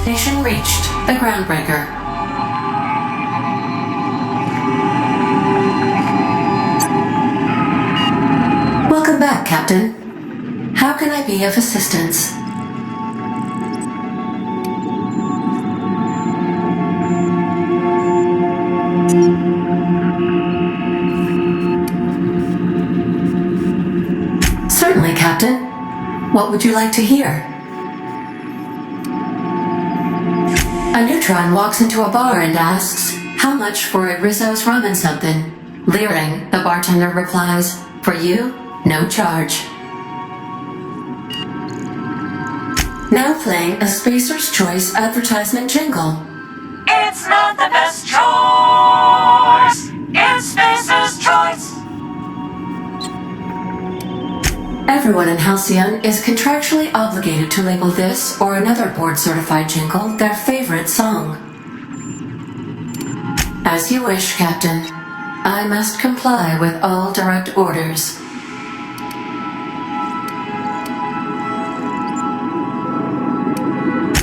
Destination reached. The Groundbreaker. Welcome back, Captain. How can I be of assistance? Certainly, Captain. What would you like to hear? A neutron walks into a bar and asks, "How much for a Rizzo's rum and something?" Leering, the bartender replies, "For you, no charge." Now playing a Spacer's Choice advertisement jingle. It's not the best choice. It's Spacer's Choice. Everyone in Halcyon is contractually obligated to label this or another board-certified jingle their favorite song. As you wish, Captain. I must comply with all direct orders.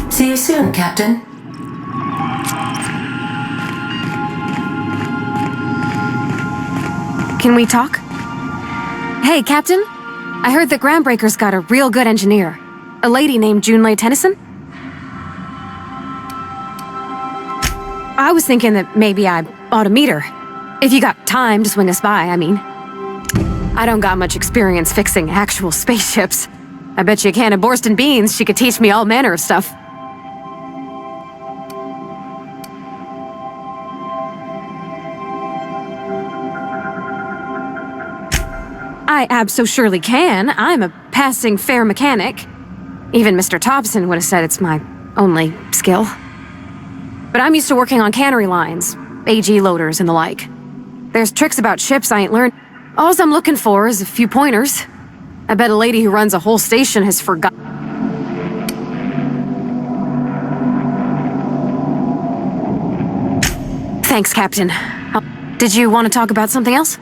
See you soon, Captain. Can we talk? Hey, Captain. I heard that Groundbreaker's got a real good engineer. A lady named Junlei Tennyson? I was thinking that maybe I ought to meet her. If you got time to swing us by, I mean. I don't got much experience fixing actual spaceships. I bet you a can of Borston beans she could teach me all manner of stuff. I abso-surely can. I'm a passing fair mechanic. Even Mr. Thompson would have said it's my only skill. But I'm used to working on cannery lines, AG loaders and the like. There's tricks about ships I ain't learned. All I'm looking for is a few pointers. I bet a lady who runs a whole station has forgotten. Thanks, Captain. Did you want to talk about something else?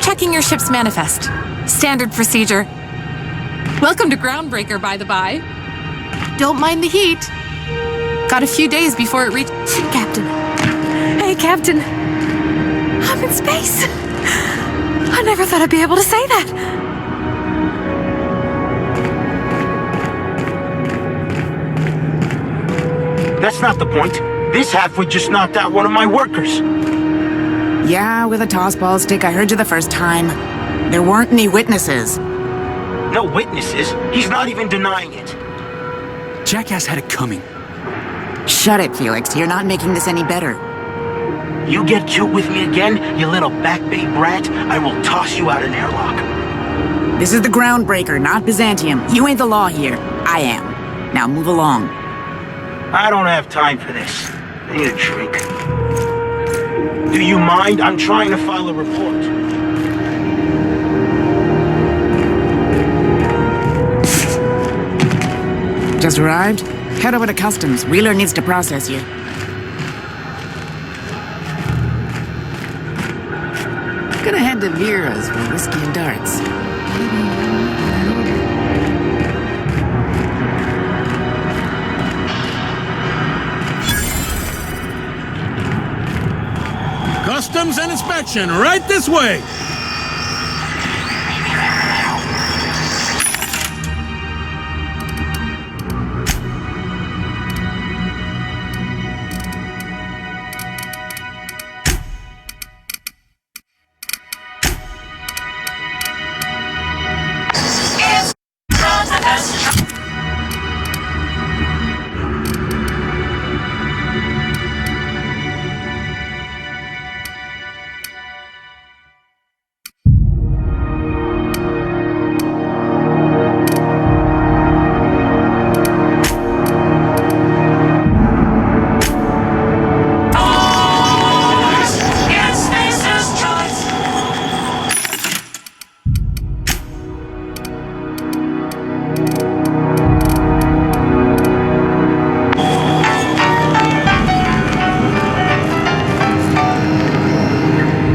Checking your ship's manifest. Standard procedure. Welcome to Groundbreaker, by the by. Don't mind the heat. Got a few days before it reaches... Captain. Hey, Captain. I'm in space. I never thought I'd be able to say that. That's not the point. This halfwit just knocked out one of my workers. Yeah, with a tossball stick, I heard you the first time. There weren't any witnesses. No witnesses? He's not even denying it. Jackass had it coming. Shut it, Felix. You're not making this any better. You get cute with me again, you little back bay brat, I will toss you out an airlock. This is the Groundbreaker, not Byzantium. You ain't the law here. I am. Now move along. I don't have time for this. I need a drink. Do you mind? I'm trying to file a report. Just arrived? Head over to Customs. Wheeler needs to process you. Gonna head to Vera's for whiskey and darts. Customs and inspection, right this way! It's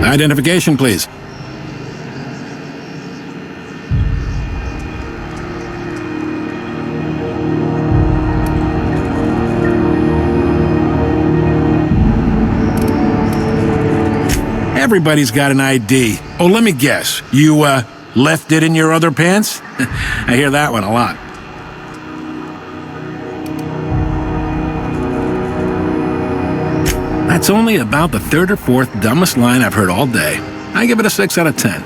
Identification, please. Everybody's got an ID. Oh, let me guess. You, left it in your other pants? I hear that one a lot. That's only about the third or fourth dumbest line I've heard all day. I give it a 6 out of 10.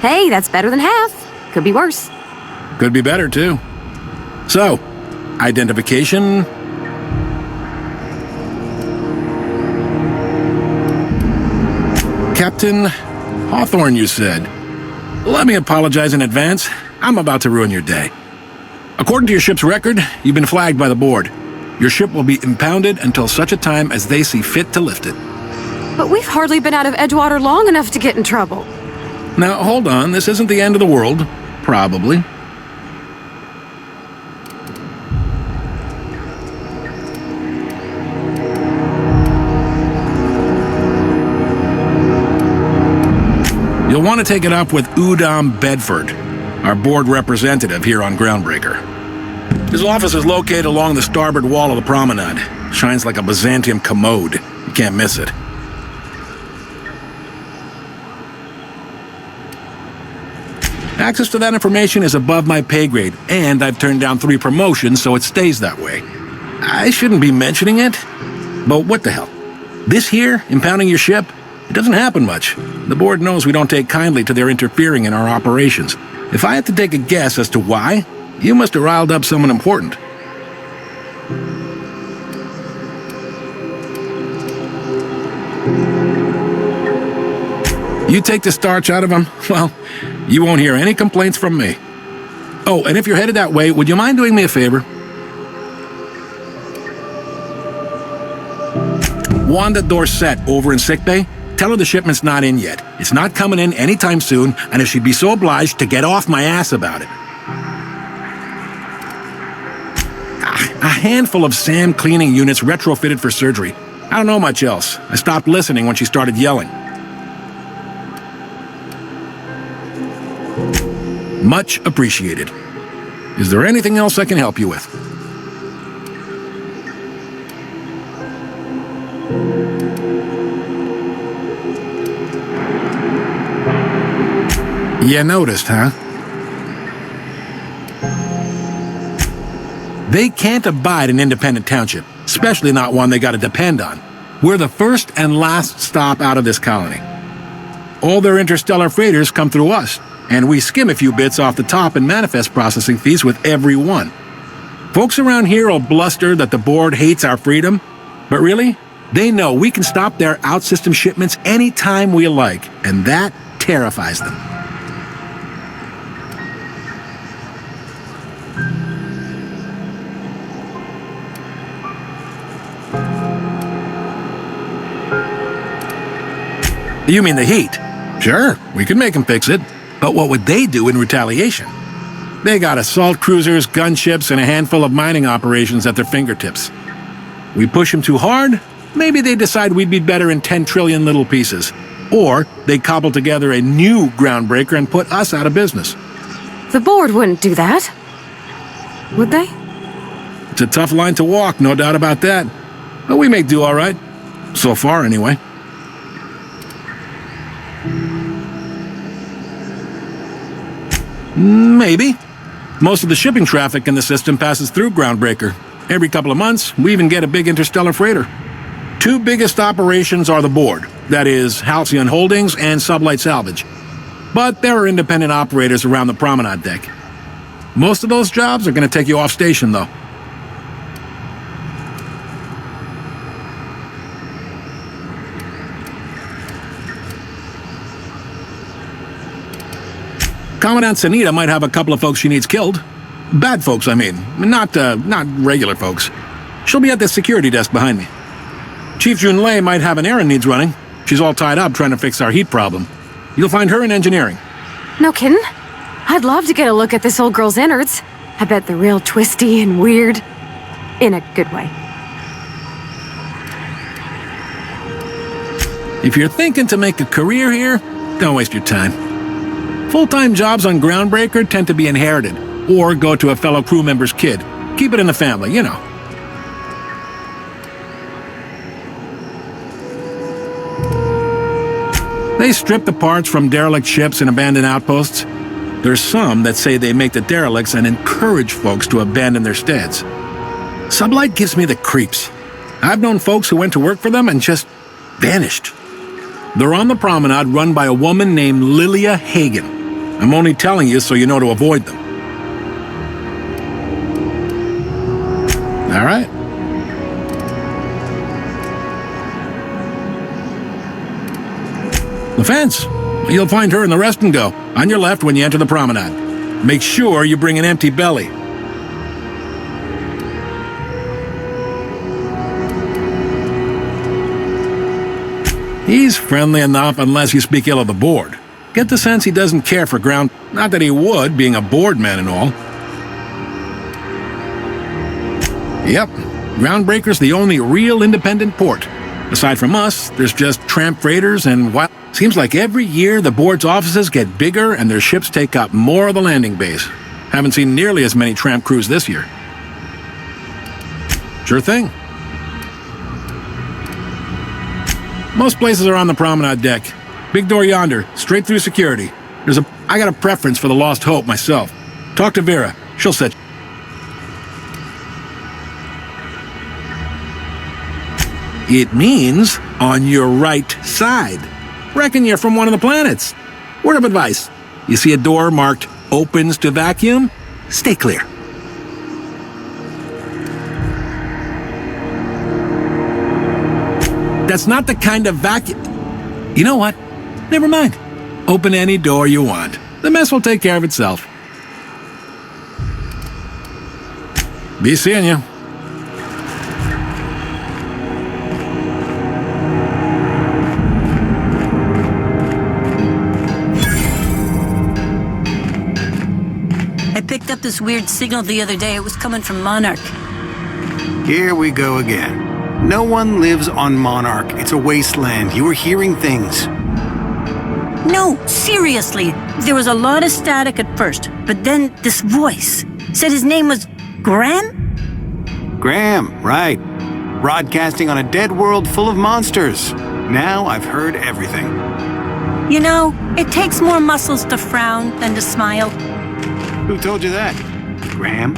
Hey, that's better than half. Could be worse. Could be better, too. So, identification. Captain Hawthorne, you said. Let me apologize in advance. I'm about to ruin your day. According to your ship's record, you've been flagged by the board. Your ship will be impounded until such a time as they see fit to lift it. But we've hardly been out of Edgewater long enough to get in trouble. Now, hold on. This isn't the end of the world. Probably. You'll want to take it up with Udom Bedford, our board representative here on Groundbreaker. His office is located along the starboard wall of the promenade. Shines like a Byzantium commode. You can't miss it. Access to that information is above my pay grade, and I've turned down 3 promotions, so it stays that way. I shouldn't be mentioning it, but what the hell? This here, impounding your ship, it doesn't happen much. The board knows we don't take kindly to their interfering in our operations. If I had to take a guess as to why, you must have riled up someone important. You take the starch out of them, well, you won't hear any complaints from me. Oh, and if you're headed that way, would you mind doing me a favor? Wanda Dorset over in sickbay, tell her the shipment's not in yet. It's not coming in anytime soon, and if she'd be so obliged to get off my ass about it. A handful of SAM cleaning units retrofitted for surgery. I don't know much else. I stopped listening when she started yelling. Much appreciated. Is there anything else I can help you with? You noticed, huh? They can't abide an independent township, especially not one they gotta depend on. We're the first and last stop out of this colony. All their interstellar freighters come through us, and we skim a few bits off the top in manifest processing fees with every one. Folks around here will bluster that the board hates our freedom, but really, they know we can stop their out-system shipments anytime we like, and that terrifies them. You mean the heat? Sure, we could make them fix it. But what would they do in retaliation? They got assault cruisers, gunships, and a handful of mining operations at their fingertips. We push them too hard, maybe they decide we'd be better in 10 trillion little pieces. Or they cobble together a new groundbreaker and put us out of business. The board wouldn't do that. Would they? It's a tough line to walk, no doubt about that. But we make do all right. So far, anyway. Maybe. Most of the shipping traffic in the system passes through Groundbreaker. Every couple of months, we even get a big interstellar freighter. 2 biggest operations are the board, that is, Halcyon Holdings and Sublight Salvage. But there are independent operators around the promenade deck. Most of those jobs are going to take you off station, though. Commandant Sanita might have a couple of folks she needs killed. Bad folks, I mean. Not regular folks. She'll be at the security desk behind me. Chief Jun Lei might have an errand needs running. She's all tied up trying to fix our heat problem. You'll find her in engineering. No kidding? I'd love to get a look at this old girl's innards. I bet they're real twisty and weird. In a good way. If you're thinking to make a career here, don't waste your time. Full-time jobs on Groundbreaker tend to be inherited, or go to a fellow crew member's kid. Keep it in the family, you know. They strip the parts from derelict ships and abandoned outposts. There's some that say they make the derelicts and encourage folks to abandon their steads. Sublight gives me the creeps. I've known folks who went to work for them and just vanished. They're on the promenade run by a woman named Lilia Hagen. I'm only telling you so you know to avoid them. All right. The fence. You'll find her in the rest and go, on your left when you enter the promenade. Make sure you bring an empty belly. He's friendly enough unless you speak ill of the board. Get the sense he doesn't care for ground. Not that he would, being a board man and all. Yep, Groundbreaker's the only real independent port. Aside from us, there's just tramp freighters and wild. Seems like every year the board's offices get bigger and their ships take up more of the landing base. Haven't seen nearly as many tramp crews this year. Sure thing. Most places are on the promenade deck. Big door yonder, straight through security. I got a preference for the Lost Hope myself. Talk to Vera. She'll set you. It means on your right side. Reckon you're from one of the planets. Word of advice. You see a door marked opens to vacuum? Stay clear. That's not the kind of vacuum. You know what? Never mind. Open any door you want. The mess will take care of itself. Be seeing you. I picked up this weird signal the other day. It was coming from Monarch. Here we go again. No one lives on Monarch. It's a wasteland. You were hearing things. No, seriously. There was a lot of static at first, but then this voice said his name was Graham? Graham, right. Broadcasting on a dead world full of monsters. Now I've heard everything. You know, it takes more muscles to frown than to smile. Who told you that? Graham?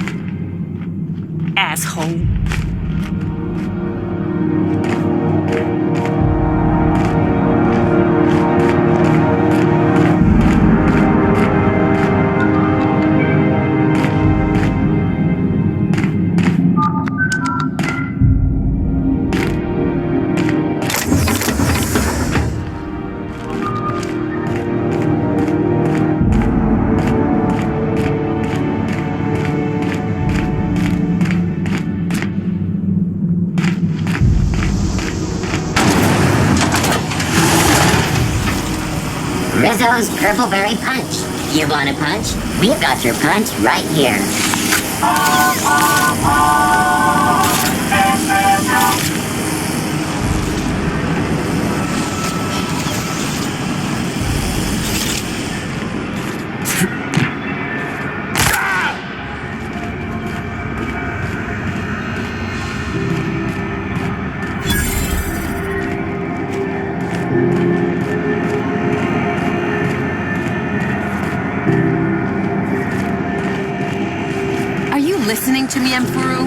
Asshole. Rizzo's Purpleberry Punch. You want a punch? We've got your punch right here. Listening to me, Emperor?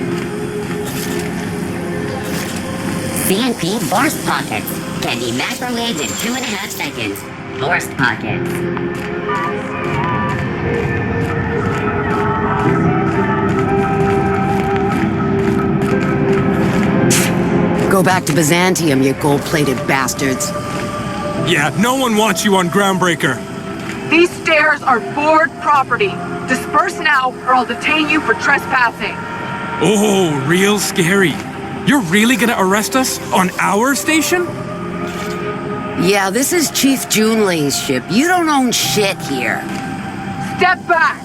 CNP Forced Pockets can be microwaved in 2.5 seconds. Forced Pockets. Go back to Byzantium, you gold-plated bastards. Yeah, no one wants you on Groundbreaker. These stairs are board property. Disperse now, or I'll detain you for trespassing. Oh, real scary. You're really gonna arrest us on our station? Yeah, this is Chief Junlei's ship. You don't own shit here. Step back.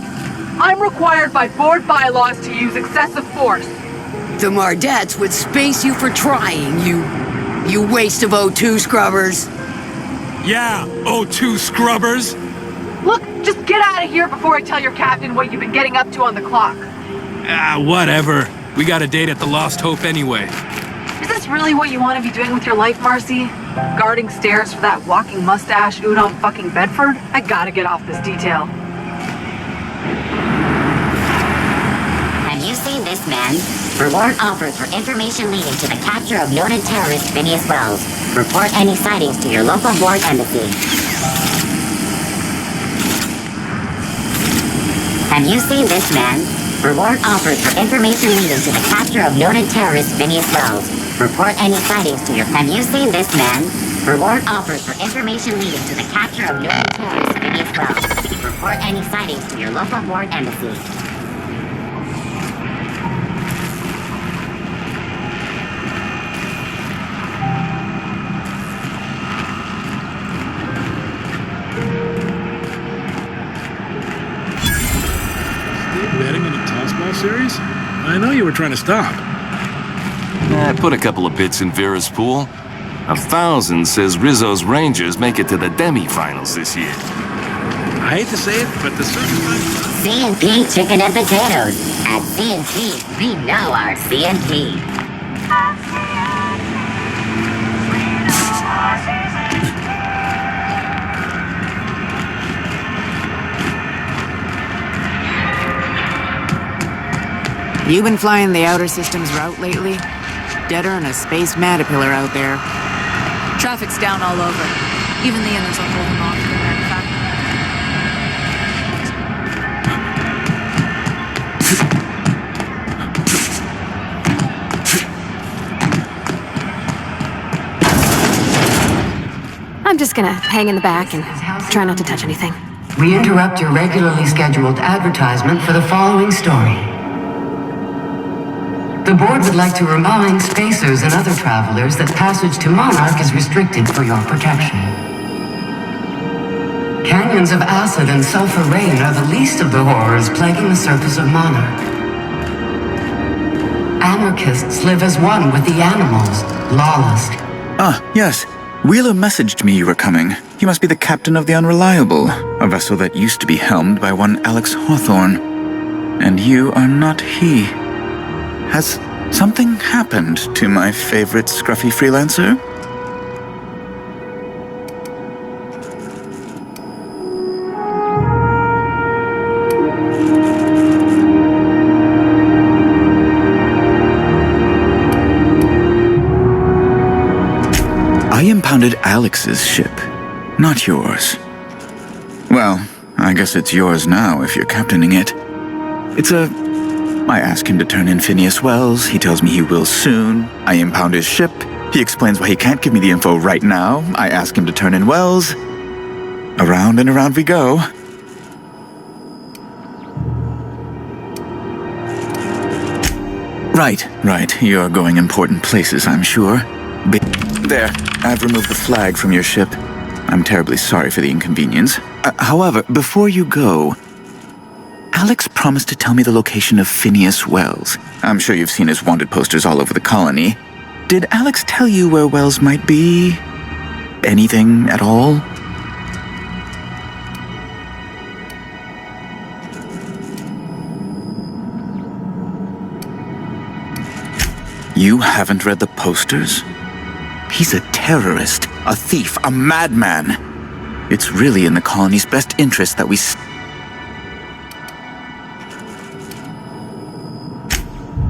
I'm required by board bylaws to use excessive force. The Mardettes would space you for trying, you waste of O2 scrubbers. Yeah, O2 scrubbers. Look, just get out of here before I tell your captain what you've been getting up to on the clock. Whatever. We got a date at the Lost Hope anyway. Is this really what you want to be doing with your life, Marcy? Guarding stairs for that walking mustache Udon fucking Bedford? I gotta get off this detail. Have you seen this man? Reward offers for information leading to the capture of noted terrorist Phineas Wells. Report any sightings to your local board embassy. Have you seen this man? Reward offers for information leading to the capture of noted terrorist Phineas Wells. Report any sightings to your... Have you seen this man? Reward offers for information leading to the capture of noted terrorist Phineas Wells. Report any sightings to your local board embassy. Betting in a tossball series? I know you were trying to stop. I put a couple of bits in Vera's pool. 1,000 says Rizzo's Rangers make it to the demi-finals this year. I hate to say it, but the certified... C&P chicken and potatoes. At C&P, we know our C&P. You been flying the Outer Systems route lately? Deader than a space matapillar out there. Traffic's down all over. Even the inners are holding on to their manufacturing. I'm just gonna hang in the back and try not to touch anything. We interrupt your regularly scheduled advertisement for the following story. The board would like to remind spacers and other travelers that passage to Monarch is restricted for your protection. Canyons of acid and sulfur rain are the least of the horrors plaguing the surface of Monarch. Anarchists live as one with the animals, lawless. Ah, yes. Wheeler messaged me you were coming. You must be the captain of the Unreliable, a vessel that used to be helmed by one Alex Hawthorne. And you are not he. Has something happened to my favorite scruffy freelancer? I impounded Alex's ship, not yours. Well, I guess it's yours now if you're captaining it. I ask him to turn in Phineas Wells, he tells me he will soon. I impound his ship, he explains why he can't give me the info right now. I ask him to turn in Wells. Around and around we go. Right, you're going important places, I'm sure. There, I've removed the flag from your ship. I'm terribly sorry for the inconvenience. However, before you go, Alex promised to tell me the location of Phineas Wells. I'm sure you've seen his wanted posters all over the colony. Did Alex tell you where Wells might be? Anything at all? You haven't read the posters? He's a terrorist, a thief, a madman. It's really in the colony's best interest that we...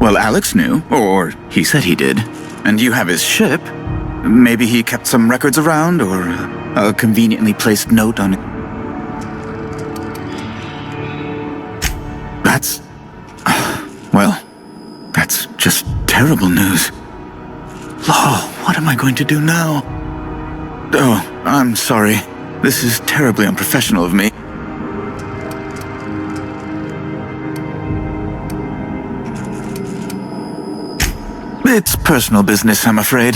Well, Alex knew, or he said he did. And you have his ship. Maybe he kept some records around, or a conveniently placed note on it. That's... well, that's just terrible news. Law, what am I going to do now? Oh, I'm sorry. This is terribly unprofessional of me. It's personal business, I'm afraid.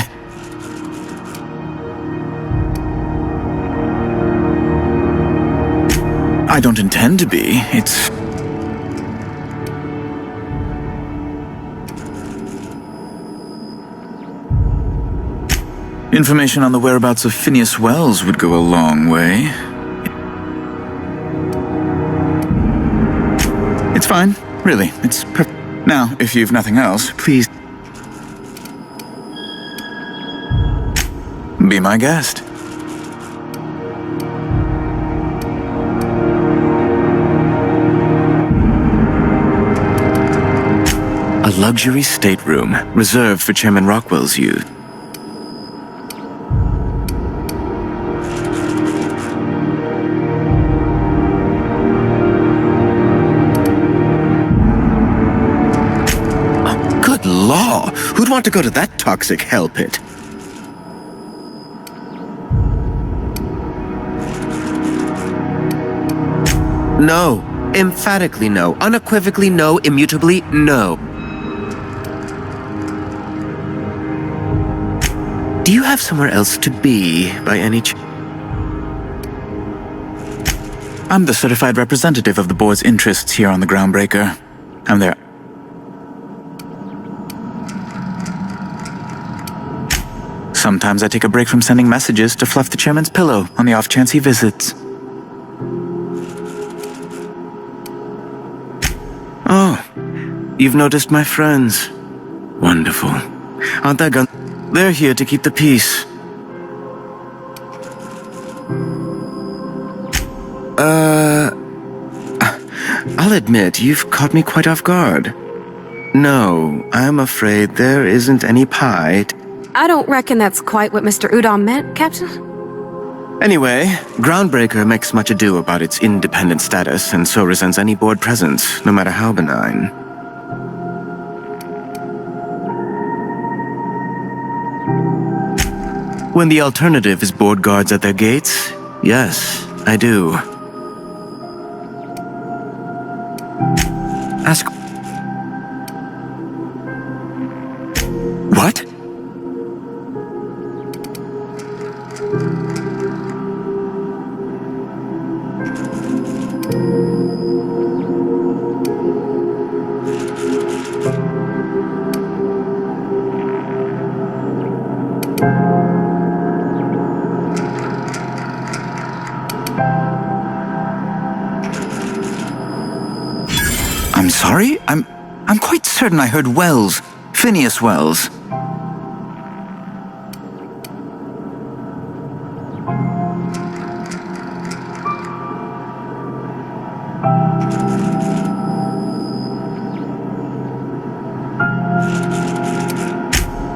I don't intend to be. It's... Information on the whereabouts of Phineas Wells would go a long way. It's fine, really. It's perfect. Now, if you've nothing else, please be my guest. A luxury stateroom reserved for Chairman Rockwell's use. Good law! Who'd want to go to that toxic hell pit? No. Emphatically no. Unequivocally no. Immutably no. Do you have somewhere else to be, by any chance? I'm the certified representative of the board's interests here on the Groundbreaker. I'm there. Sometimes I take a break from sending messages to fluff the chairman's pillow on the off chance he visits. Oh, you've noticed my friends. Wonderful. Aren't they gun? They're here to keep the peace. I'll admit, you've caught me quite off guard. No, I'm afraid there isn't any pie. I don't reckon that's quite what Mr. Udom meant, Captain. Anyway, Groundbreaker makes much ado about its independent status, and so resents any board presence, no matter how benign. When the alternative is board guards at their gates, yes, I do. Ask... What? I'm sorry? I'm quite certain I heard Wells. Phineas Wells.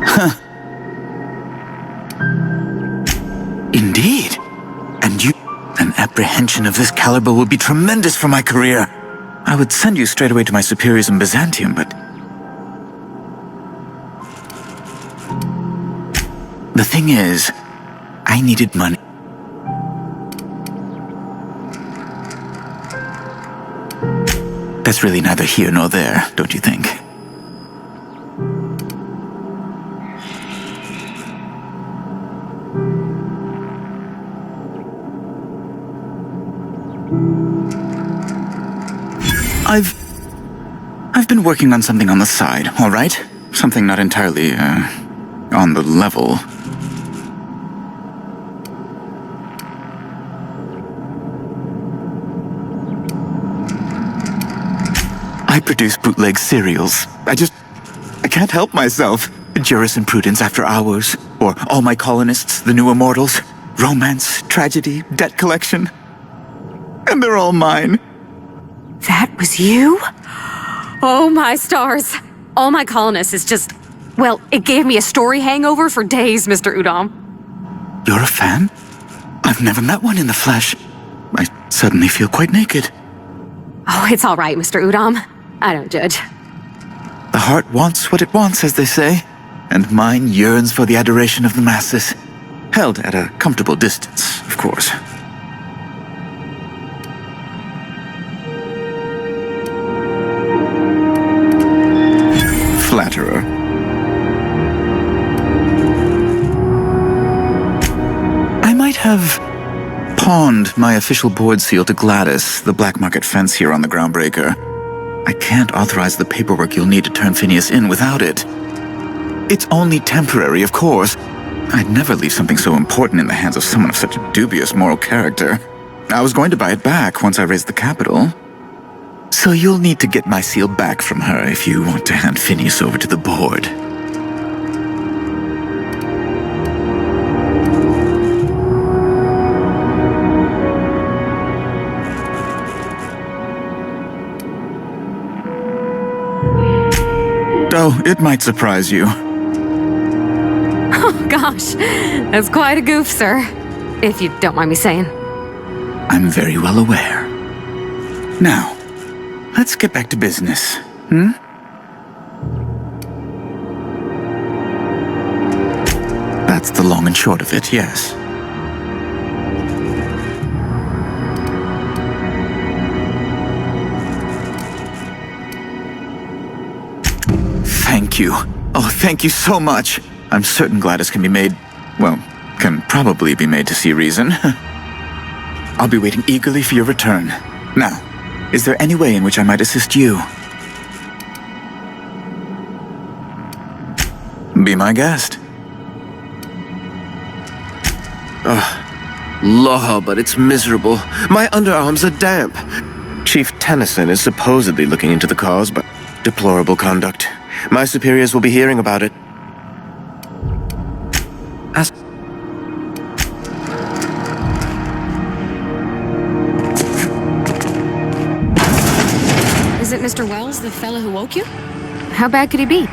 Huh. Indeed. And you... An apprehension of this caliber will be tremendous for my career. I would send you straight away to my superiors in Byzantium, but... The thing is, I needed money. That's really neither here nor there, don't you think? I've been working on something on the side, all right? Something not entirely, on the level. I produce bootleg serials. I can't help myself. Jurisprudence After Hours, or All My Colonists, The New Immortals, romance, tragedy, debt collection. And they're all mine. That was you? Oh my stars. All My Colonists is just... Well, it gave me a story hangover for days, Mr. Udom. You're a fan? I've never met one in the flesh. I suddenly feel quite naked. Oh, it's all right, Mr. Udom. I don't judge. The heart wants what it wants, as they say, and mine yearns for the adoration of the masses. Held at a comfortable distance, of course. Flatterer. I might have pawned my official board seal to Gladys, the black market fence here on the Groundbreaker. I can't authorize the paperwork you'll need to turn Phineas in without it. It's only temporary, of course, I'd never leave something so important in the hands of someone of such dubious moral character. I was going to buy it back once I raised the capital. So you'll need to get my seal back from her if you want to hand Phineas over to the board. Oh, it might surprise you. Oh, gosh. That's quite a goof, sir. If you don't mind me saying. I'm very well aware. Now, let's get back to business, That's the long and short of it, yes. Thank you. Oh, thank you so much. I'm certain Gladys can be made, well, can probably be made to see reason. I'll be waiting eagerly for your return. Now, is there any way in which I might assist you? Be my guest. Law, but it's miserable. My underarms are damp. Chief Tennyson is supposedly looking into the cause, but deplorable conduct. My superiors will be hearing about it. Is it Mr. Wells, the fellow who woke you? How bad could he be?